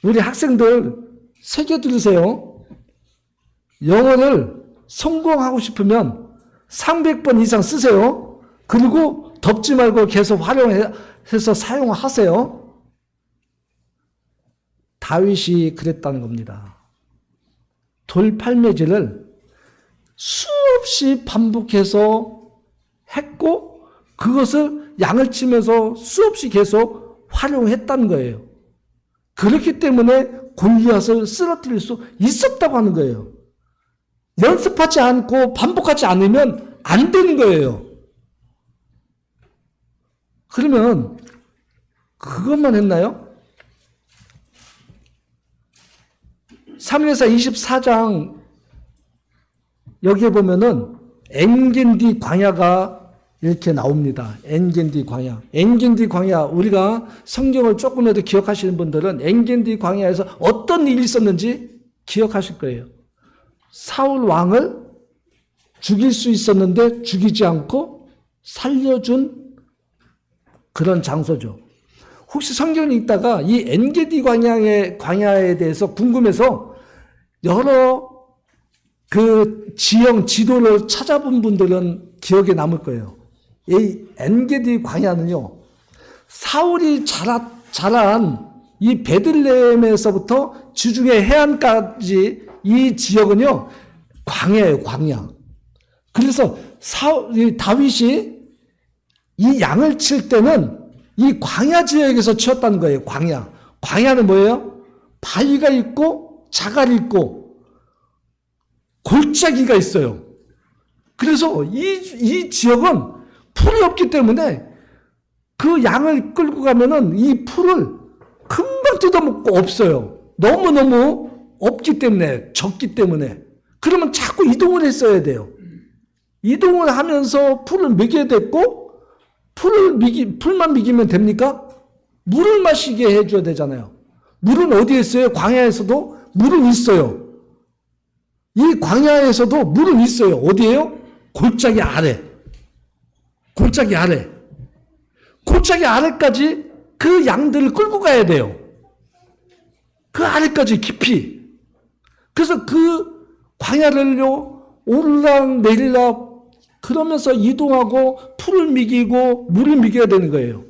[SPEAKER 1] 우리 학생들 새겨 들으세요. 영어를 성공하고 싶으면 300번 이상 쓰세요. 그리고 덮지 말고 계속 활용해서 사용하세요. 다윗이 그랬다는 겁니다. 돌팔매질을 수없이 반복해서 했고 그것을 양을 치면서 수없이 계속 활용했다는 거예요. 그렇기 때문에 골리앗을 쓰러뜨릴 수 있었다고 하는 거예요. 연습하지 않고 반복하지 않으면 안 되는 거예요. 그러면 그것만 했나요? 사무엘사 24장 여기에 보면은 엔겐디 광야가 이렇게 나옵니다. 엔겐디 광야. 엔겐디 광야, 우리가 성경을 조금이라도 기억하시는 분들은 엔겐디 광야에서 어떤 일이 있었는지 기억하실 거예요. 사울 왕을 죽일 수 있었는데 죽이지 않고 살려준 그런 장소죠. 혹시 성경을 읽다가 이 엔게디 광야에 대해서 궁금해서 여러 그 지형 지도를 찾아본 분들은 기억에 남을 거예요. 이 엔게디 광야는요, 사울이 자란 이 베들레헴에서부터 지중해 해안까지 이 지역은요, 광야예요, 광야. 그래서 다윗이 이 양을 칠 때는 이 광야 지역에서 치었다는 거예요, 광야. 광야는 뭐예요? 바위가 있고, 자갈이 있고, 골짜기가 있어요. 그래서 이 지역은 풀이 없기 때문에 그 양을 끌고 가면은 이 풀을 금방 뜯어먹고 없어요. 너무너무 없기 때문에, 적기 때문에. 그러면 자꾸 이동을 했어야 돼요. 이동을 하면서 풀을 먹여야 됐고, 풀만 먹이면 됩니까? 물을 마시게 해줘야 되잖아요. 물은 어디에 있어요? 광야에서도 물은 있어요. 이 광야에서도 물은 있어요. 어디에요? 골짜기 아래. 골짜기 아래. 골짜기 아래까지 그 양들을 끌고 가야 돼요. 그 아래까지 깊이. 그래서 그 광야를요, 오르락 내리락 그러면서 이동하고 풀을 먹이고 물을 먹여야 되는 거예요.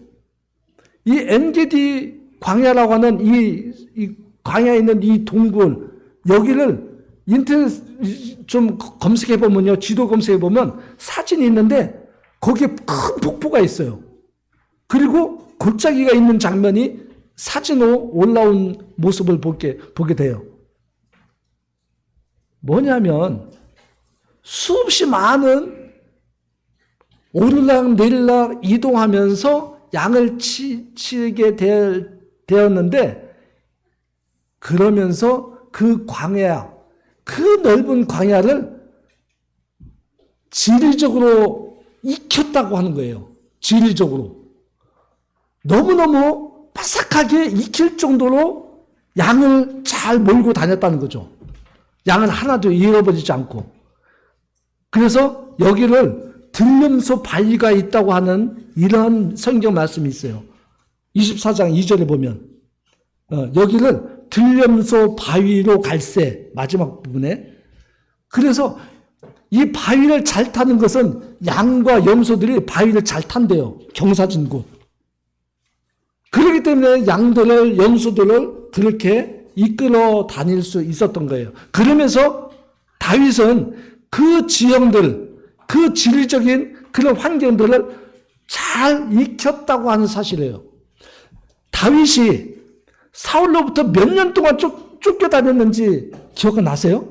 [SPEAKER 1] 이 엔게디 광야라고 하는 이 광야에 있는 이 동굴, 여기를 인터넷 좀 검색해보면요, 지도 검색해보면 사진이 있는데 거기에 큰 폭포가 있어요. 그리고 골짜기가 있는 장면이 사진으로 올라온 모습을 보게 돼요. 뭐냐면 수없이 많은 오르락 내리락 이동하면서 양을 치게 되었는데, 그러면서 그 광야, 그 넓은 광야를 지리적으로 익혔다고 하는 거예요. 지리적으로. 너무너무 바삭하게 익힐 정도로 양을 잘 몰고 다녔다는 거죠. 양을 하나도 잃어버리지 않고. 그래서 여기를 들름소 바위가 있다고 하는 이런 성경 말씀이 있어요. 24장 2절에 보면 여기를 들름소 바위로 갈새, 마지막 부분에. 그래서 이 바위를 잘 타는 것은 양과 염소들이 바위를 잘 탄대요. 경사진 곳. 그렇기 때문에 양들을, 염소들을 그렇게 이끌어 다닐 수 있었던 거예요. 그러면서 다윗은 그 지형들, 그 지리적인 그런 환경들을 잘 익혔다고 하는 사실이에요. 다윗이 사울로부터 몇 년 동안 쫓겨다녔는지 기억이 나세요?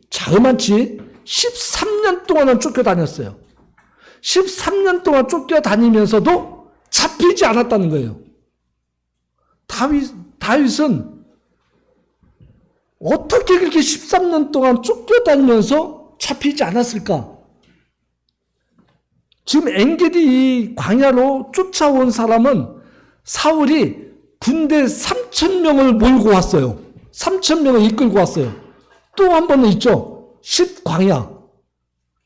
[SPEAKER 1] 자그마치 13년 동안은 쫓겨다녔어요. 13년 동안 쫓겨다니면서도 잡히지 않았다는 거예요. 다윗은 어떻게 그렇게 13년 동안 쫓겨다니면서 잡히지 않았을까? 지금 엔게디 광야로 쫓아온 사람은 사울이 군대 3,000명을 몰고 왔어요. 3,000명을 이끌고 왔어요. 또 한 번은 있죠. 10광야.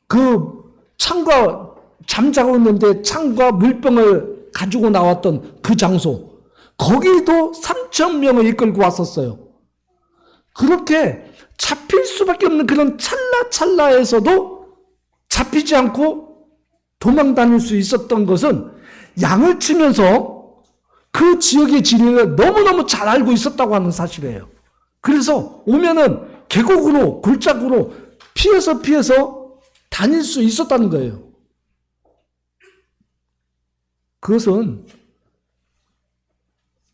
[SPEAKER 1] 그 창과 잠자고 있는데 창과 물병을 가지고 나왔던 그 장소, 거기도 3,000명을 이끌고 왔었어요. 그렇게 잡힐 수밖에 없는 그런 찰나찰나에서도 잡히지 않고 도망 다닐 수 있었던 것은 양을 치면서 그 지역의 지리를 너무너무 잘 알고 있었다고 하는 사실이에요. 그래서 오면은 계곡으로, 골짜기로 피해서 다닐 수 있었다는 거예요. 그것은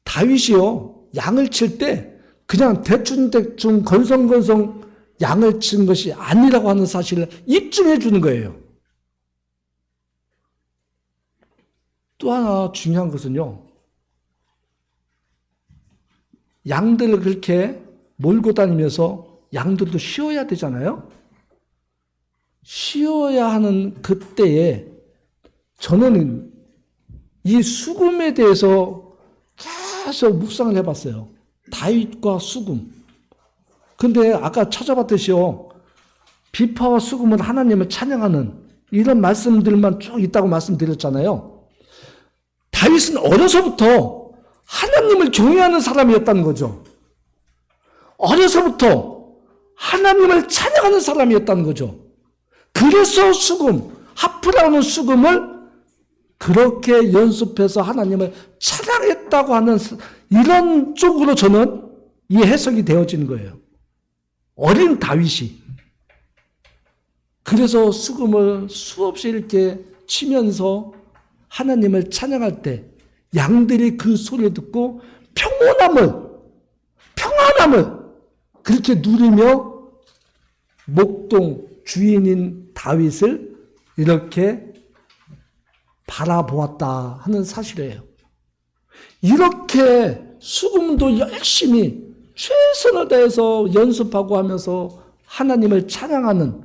[SPEAKER 1] 다윗이요, 양을 칠 때 그냥 대충 건성건성 양을 치는 것이 아니라고 하는 사실을 입증해 주는 거예요. 또 하나 중요한 것은요, 양들을 그렇게 몰고 다니면서 양들도 쉬어야 되잖아요. 쉬어야 하는 그때에 저는 이 수금에 대해서 계속 묵상을 해봤어요. 다윗과 수금. 근데 아까 찾아봤듯이요, 비파와 수금은 하나님을 찬양하는 이런 말씀들만 쭉 있다고 말씀드렸잖아요. 다윗은 어려서부터 하나님을 경외하는 사람이었다는 거죠. 어려서부터 하나님을 찬양하는 사람이었다는 거죠. 그래서 수금, 하프라는 수금을 그렇게 연습해서 하나님을 찬양했다고 하는 이런 쪽으로 저는 이 해석이 되어지는 거예요. 어린 다윗이. 그래서 수금을 수없이 이렇게 치면서 하나님을 찬양할 때 양들이 그 소리를 듣고 평안함을 그렇게 누리며 목동 주인인 다윗을 이렇게 바라보았다 하는 사실이에요. 이렇게 수금도 열심히 최선을 다해서 연습하고 하면서 하나님을 찬양하는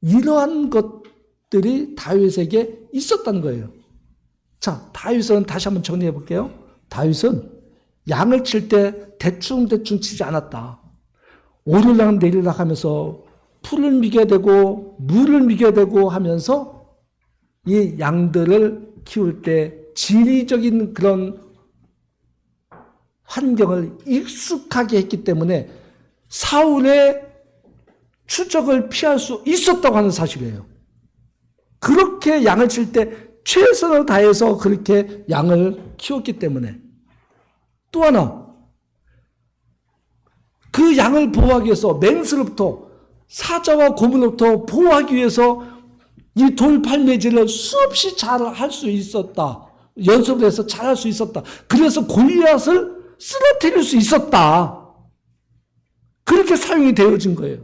[SPEAKER 1] 이러한 것들이 다윗에게 있었다는 거예요. 자, 다윗은 다시 한번 정리해 볼게요. 다윗은 양을 칠 때 대충 치지 않았다. 오르락 내리락 하면서 풀을 미게 되고 물을 미게 되고 하면서 이 양들을 키울 때 지리적인 그런 환경을 익숙하게 했기 때문에 사울의 추적을 피할 수 있었다고 하는 사실이에요. 그렇게 양을 칠 때 최선을 다해서 그렇게 양을 키웠기 때문에. 또 하나, 그 양을 보호하기 위해서 맹수로부터, 사자와 고문으로부터 보호하기 위해서 이 돌팔매질을 수없이 잘 할 수 있었다. 연습을 해서 잘 할 수 있었다. 그래서 골리앗을 쓰러뜨릴 수 있었다. 그렇게 사용이 되어진 거예요.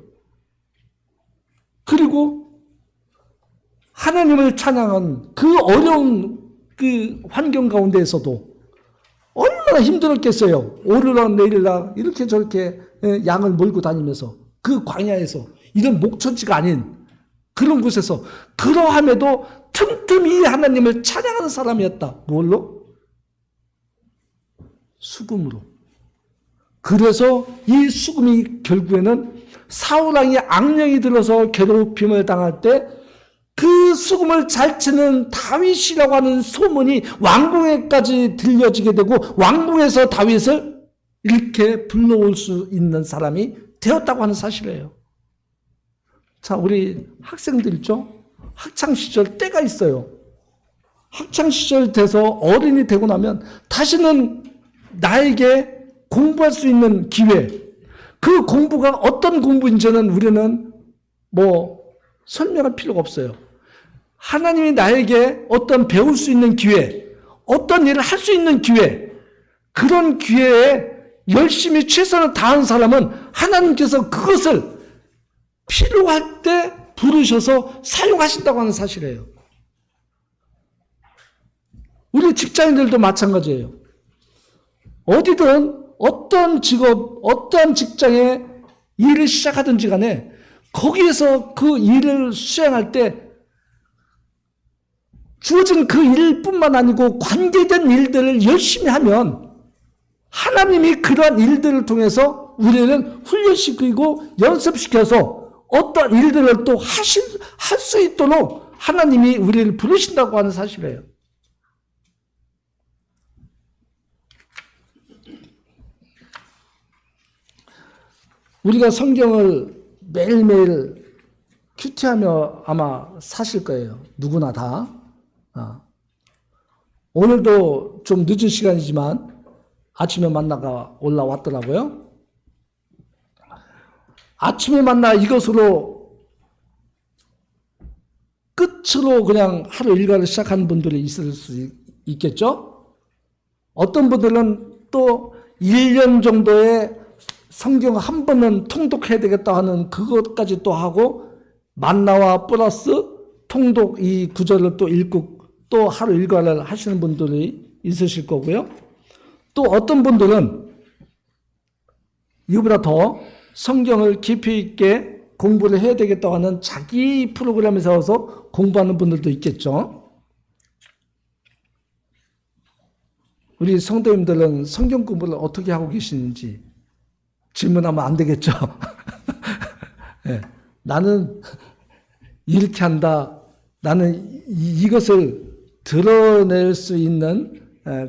[SPEAKER 1] 그리고 하나님을 찬양한 그 어려운 그 환경 가운데에서도 얼마나 힘들었겠어요. 오르락 내리락 이렇게 저렇게 양을 몰고 다니면서 그 광야에서 이런 목천지가 아닌 그런 곳에서 그러함에도 틈틈이 하나님을 찬양하는 사람이었다. 뭘로? 수금으로. 그래서 이 수금이 결국에는 사울왕이 악령이 들어서 괴롭힘을 당할 때 그 수금을 잘 치는 다윗이라고 하는 소문이 왕궁에까지 들려지게 되고 왕궁에서 다윗을 이렇게 불러올 수 있는 사람이 되었다고 하는 사실이에요. 자, 우리 학생들 있죠? 학창시절 때가 있어요. 학창시절 돼서 어른이 되고 나면 다시는 나에게 공부할 수 있는 기회, 그 공부가 어떤 공부인지는 우리는 설명할 필요가 없어요. 하나님이 나에게 어떤 배울 수 있는 기회, 어떤 일을 할 수 있는 기회, 그런 기회에 열심히 최선을 다한 사람은 하나님께서 그것을 필요할 때 부르셔서 사용하신다고 하는 사실이에요. 우리 직장인들도 마찬가지예요. 어디든 어떤 직업, 어떠한 직장에 일을 시작하든지 간에 거기에서 그 일을 수행할 때 주어진 그 일뿐만 아니고 관계된 일들을 열심히 하면 하나님이 그러한 일들을 통해서 우리는 훈련시키고 연습시켜서 어떤 일들을 또 할 수 있도록 하나님이 우리를 부르신다고 하는 사실이에요. 우리가 성경을 매일매일 큐티하며 아마 사실 거예요. 누구나 다. 오늘도 좀 늦은 시간이지만 아침에 만나가 올라왔더라고요. 아침에 만나 이것으로 끝으로 그냥 하루 일과를 시작하는 분들이 있을 수 있겠죠? 어떤 분들은 또 1년 정도의 성경 한 번은 통독해야 되겠다 하는 그것까지 또 하고 만나와 플러스 통독 이 구절을 또 읽고 또 하루 일과를 하시는 분들이 있으실 거고요. 또 어떤 분들은 이보다 더 성경을 깊이 있게 공부를 해야 되겠다고 하는 자기 프로그램에 세워서 공부하는 분들도 있겠죠. 우리 성도님들은 성경 공부를 어떻게 하고 계시는지 질문하면 안 되겠죠. 네, 나는 이렇게 한다. 나는 이것을 드러낼 수 있는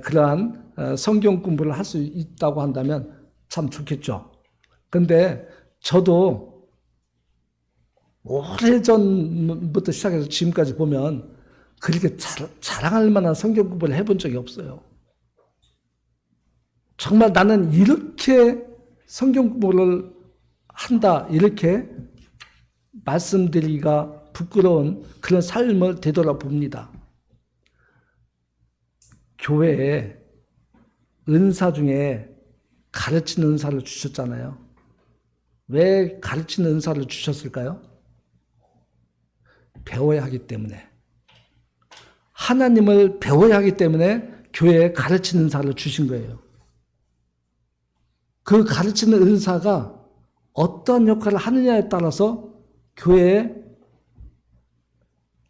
[SPEAKER 1] 그러한 성경 공부를 할 수 있다고 한다면 참 좋겠죠. 근데 저도 오래전부터 시작해서 지금까지 보면 그렇게 자랑할 만한 성경 공부를 해본 적이 없어요. 정말 나는 이렇게 성경 공부를 한다 이렇게 말씀드리기가 부끄러운 그런 삶을 되돌아봅니다. 교회에 은사 중에 가르치는 은사를 주셨잖아요. 왜 가르치는 은사를 주셨을까요? 배워야 하기 때문에. 하나님을 배워야 하기 때문에 교회에 가르치는 은사를 주신 거예요. 그 가르치는 은사가 어떤 역할을 하느냐에 따라서 교회에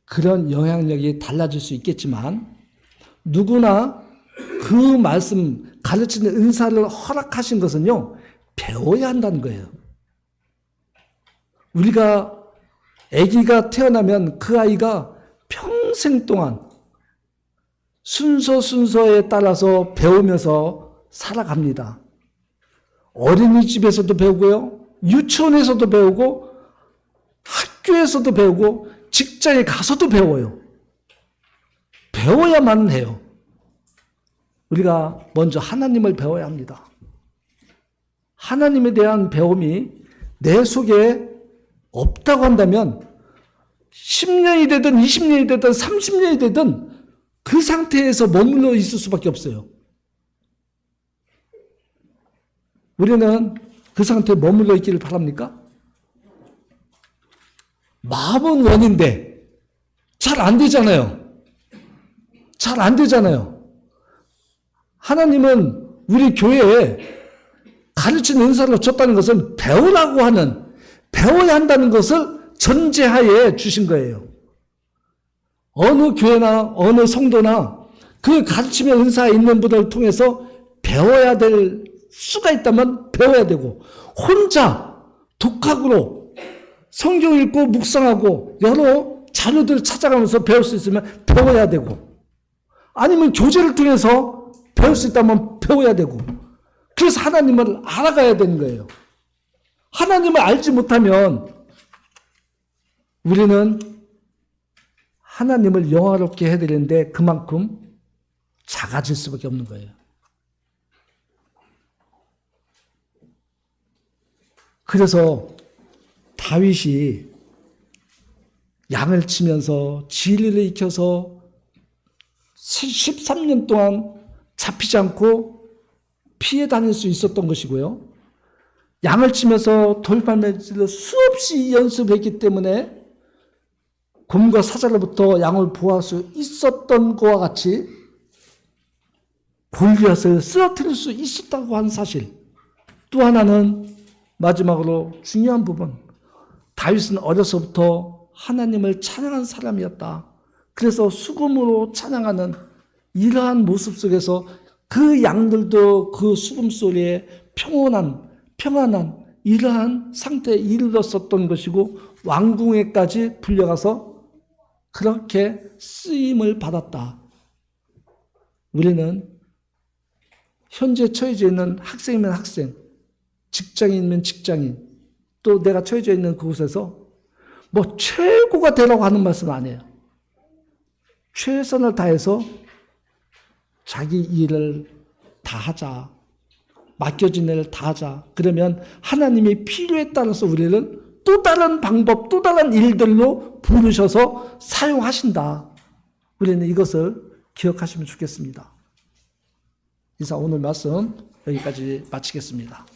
[SPEAKER 1] 그런 영향력이 달라질 수 있겠지만 누구나 그 말씀 가르치는 은사를 허락하신 것은요 배워야 한다는 거예요. 우리가 아기가 태어나면 그 아이가 평생 동안 순서에 따라서 배우면서 살아갑니다. 어린이집에서도 배우고요. 유치원에서도 배우고 학교에서도 배우고 직장에 가서도 배워요. 배워야만 해요. 우리가 먼저 하나님을 배워야 합니다. 하나님에 대한 배움이 내 속에 없다고 한다면 10년이 되든 20년이 되든 30년이 되든 그 상태에서 머물러 있을 수밖에 없어요. 우리는 그 상태에 머물러 있기를 바랍니까? 마음은 원인데 잘 안 되잖아요. 잘 안 되잖아요. 하나님은 우리 교회에 가르치는 은사를 줬다는 것은 배우라고 하는, 배워야 한다는 것을 전제하에 주신 거예요. 어느 교회나 어느 성도나 그 가르치며 은사에 있는 분들을 통해서 배워야 될 수가 있다면 배워야 되고, 혼자 독학으로 성경 읽고 묵상하고 여러 자료들을 찾아가면서 배울 수 있으면 배워야 되고, 아니면 교제를 통해서 배울 수 있다면 배워야 되고, 그래서 하나님을 알아가야 되는 거예요. 하나님을 알지 못하면 우리는 하나님을 영화롭게 해야 되는데 그만큼 작아질 수밖에 없는 거예요. 그래서 다윗이 양을 치면서 진리를 익혀서 13년 동안 잡히지 않고 피해 다닐 수 있었던 것이고요. 양을 치면서 돌팔매질을 수없이 연습했기 때문에 곰과 사자로부터 양을 보호할 수 있었던 것과 같이 골리앗을 쓰러뜨릴 수 있었다고 하는 사실. 또 하나는 마지막으로 중요한 부분. 다윗은 어려서부터 하나님을 찬양한 사람이었다. 그래서 수금으로 찬양하는 이러한 모습 속에서 그 양들도 그 수금 소리에 평안한 이러한 상태에 이르렀었던 것이고 왕궁에까지 불려가서 그렇게 쓰임을 받았다. 우리는 현재 처해져 있는 학생이면 학생, 직장인이면 직장인, 또 내가 처해져 있는 그곳에서 뭐 최고가 되라고 하는 말씀은 아니에요. 최선을 다해서 자기 일을 다 하자. 맡겨진 일을 다 하자. 그러면 하나님이 필요에 따라서 우리를 또 다른 방법, 또 다른 일들로 부르셔서 사용하신다. 우리는 이것을 기억하시면 좋겠습니다. 이상 오늘 말씀 여기까지 마치겠습니다.